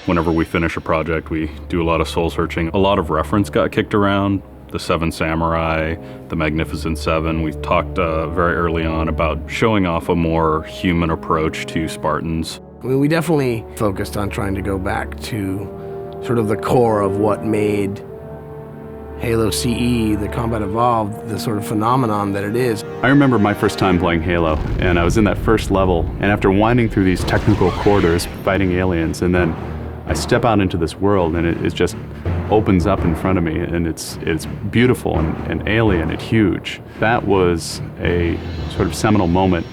Whenever we finish a project, we do a lot of soul searching. A lot of reference got kicked around. The Seven Samurai, the Magnificent Seven. We talked very early on about showing off a more human approach to Spartans. I mean, we definitely focused on trying to go back to sort of the core of what made Halo CE, the Combat Evolved, the sort of phenomenon that it is. I remember my first time playing Halo, and I was in that first level, and after winding through these technical corridors, fighting aliens, and then I step out into this world, and it just opens up in front of me, and it's beautiful and alien and huge. That was a sort of seminal moment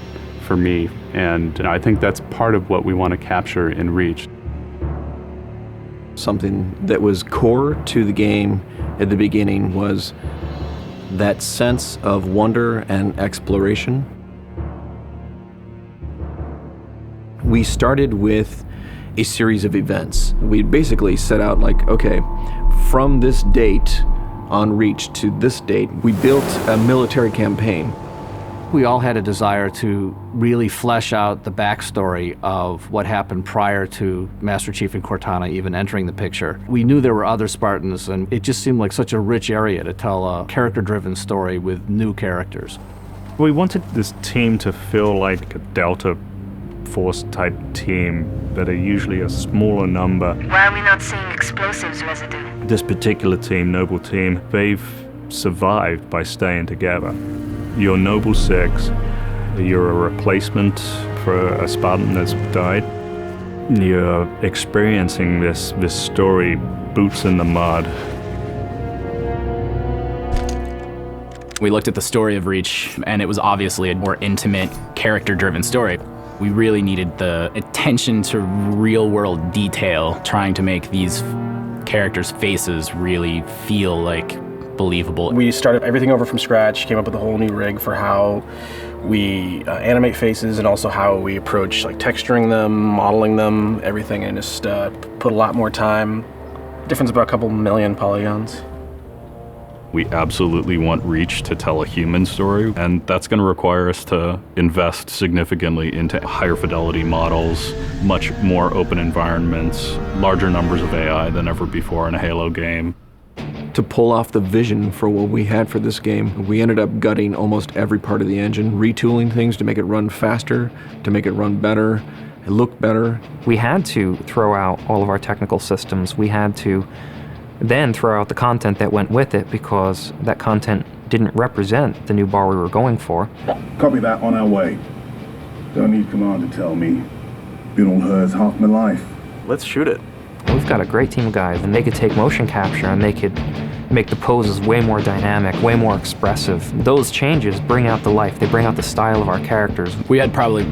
for me, and I think that's part of what we want to capture in Reach. Something that was core to the game at the beginning was that sense of wonder and exploration. We started with a series of events. We basically set out like, okay, from this date on Reach to this date, we built a military campaign. We all had a desire to really flesh out the backstory of what happened prior to Master Chief and Cortana even entering the picture. We knew there were other Spartans, and it just seemed like such a rich area to tell a character-driven story with new characters. We wanted this team to feel like a Delta Force type team that are usually a smaller number. Why are we not seeing explosives residue? This particular team, Noble Team, they've survived by staying together. You're Noble 6, you're a replacement for a Spartan that's died. You're experiencing this story, boots in the mud. We looked at the story of Reach, and it was obviously a more intimate, character-driven story. We really needed the attention to real-world detail, trying to make these characters' faces really feel like believable. We started everything over from scratch, came up with a whole new rig for how we animate faces and also how we approach like texturing them, modeling them, everything, and just put a lot more time. Difference about a couple million polygons. We absolutely want Reach to tell a human story, and that's going to require us to invest significantly into higher fidelity models, much more open environments, larger numbers of AI than ever before in a Halo game. To pull off the vision for what we had for this game, we ended up gutting almost every part of the engine, retooling things to make it run faster, to make it run better, and look better. We had to throw out all of our technical systems. We had to then throw out the content that went with it because that content didn't represent the new bar we were going for. Copy that, on our way. Don't need command to tell me. Been on hers half my life. Let's shoot it. We've got a great team of guys, and they could take motion capture and they could make the poses way more dynamic, way more expressive. Those changes bring out the life, they bring out the style of our characters. We had probably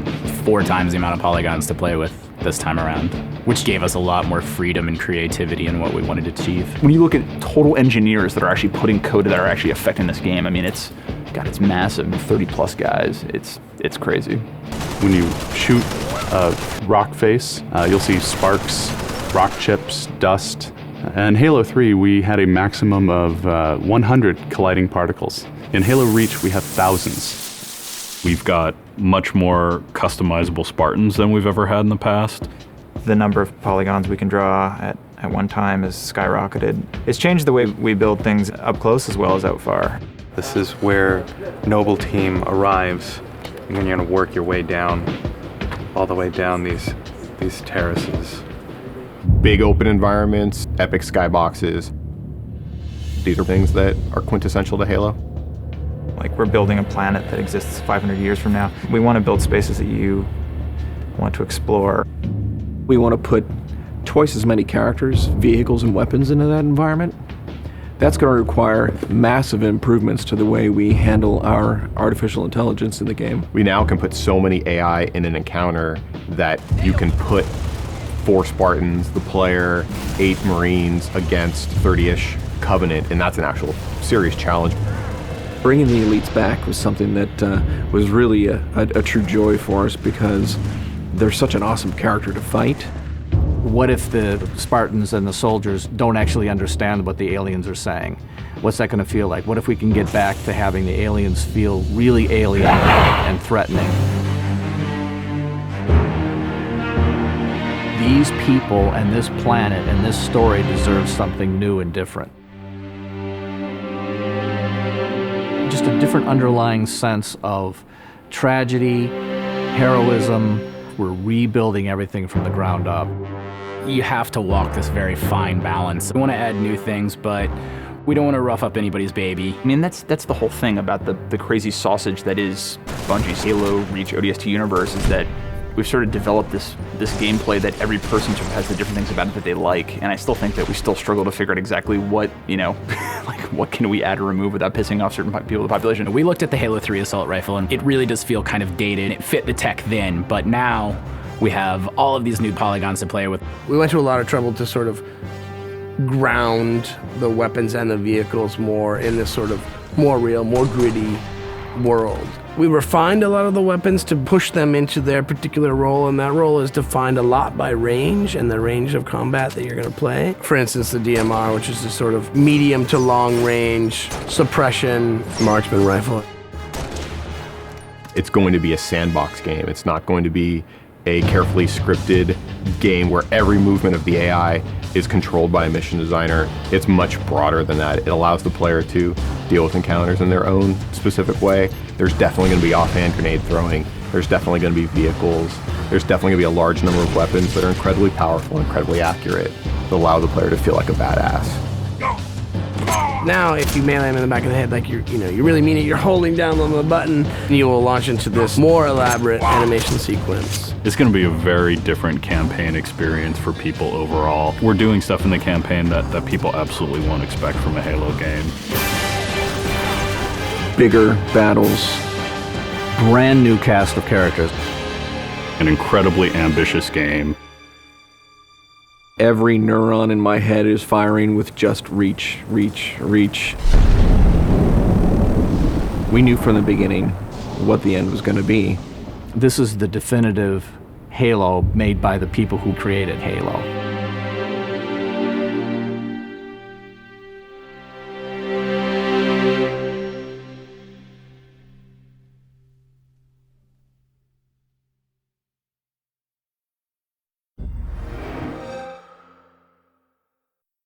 4 times the amount of polygons to play with this time around, which gave us a lot more freedom and creativity in what we wanted to achieve. When you look at total engineers that are actually putting code that are actually affecting this game, I mean, it's massive, 30 plus guys. It's crazy. When you shoot a rock face, you'll see sparks, rock chips, dust. In Halo 3, we had a maximum of 100 colliding particles. In Halo Reach, we have thousands. We've got much more customizable Spartans than we've ever had in the past. The number of polygons we can draw at one time has skyrocketed. It's changed the way we build things up close as well as out far. This is where Noble Team arrives, and then you're going to work your way down, all the way down these terraces. Big open environments, epic skyboxes. These are things that are quintessential to Halo. Like, we're building a planet that exists 500 years from now. We want to build spaces that you want to explore. We want to put twice as many characters, vehicles, and weapons into that environment. That's going to require massive improvements to the way we handle our artificial intelligence in the game. We now can put so many AI in an encounter that you can put 4 Spartans, the player, 8 Marines against 30-ish Covenant, and that's an actual serious challenge. Bringing the elites back was something that was really a true joy for us because they're such an awesome character to fight. What if the Spartans and the soldiers don't actually understand what the aliens are saying? What's that going to feel like? What if we can get back to having the aliens feel really alien and threatening? these people and this planet and this story deserve something new and different. Just a different underlying sense of tragedy, heroism. We're rebuilding everything from the ground up. You have to walk this very fine balance. We want to add new things, but we don't want to rough up anybody's baby. I mean, that's the whole thing about the crazy sausage that is Bungie's Halo Reach ODST universe, is that we've sort of developed this gameplay that every person sort of has the different things about it that they like, and I still think that we still struggle to figure out exactly what, like what can we add or remove without pissing off certain people in the population. We looked at the Halo 3 assault rifle, and it really does feel kind of dated. It fit the tech then, but now we have all of these new polygons to play with. We went to a lot of trouble to sort of ground the weapons and the vehicles more in this sort of more real, more gritty world. We refined a lot of the weapons to push them into their particular role, and that role is defined a lot by range and the range of combat that you're going to play. For instance, the DMR, which is this sort of medium to long range suppression marksman rifle. It's going to be a sandbox game. It's not going to be a carefully scripted game where every movement of the AI is controlled by a mission designer. It's much broader than that. It allows the player to deal with encounters in their own specific way. There's definitely going to be offhand grenade throwing. There's definitely going to be vehicles. There's definitely going to be a large number of weapons that are incredibly powerful, incredibly accurate, that allow the player to feel like a badass. Now, if you melee him in the back of the head like you really mean it, you're holding down on the button, and you will launch into this more elaborate animation sequence. It's going to be a very different campaign experience for people overall. We're doing stuff in the campaign that people absolutely won't expect from a Halo game. Bigger battles. Brand new cast of characters. An incredibly ambitious game. Every neuron in my head is firing with just reach, reach, reach. We knew from the beginning what the end was going to be. This is the definitive Halo made by the people who created Halo.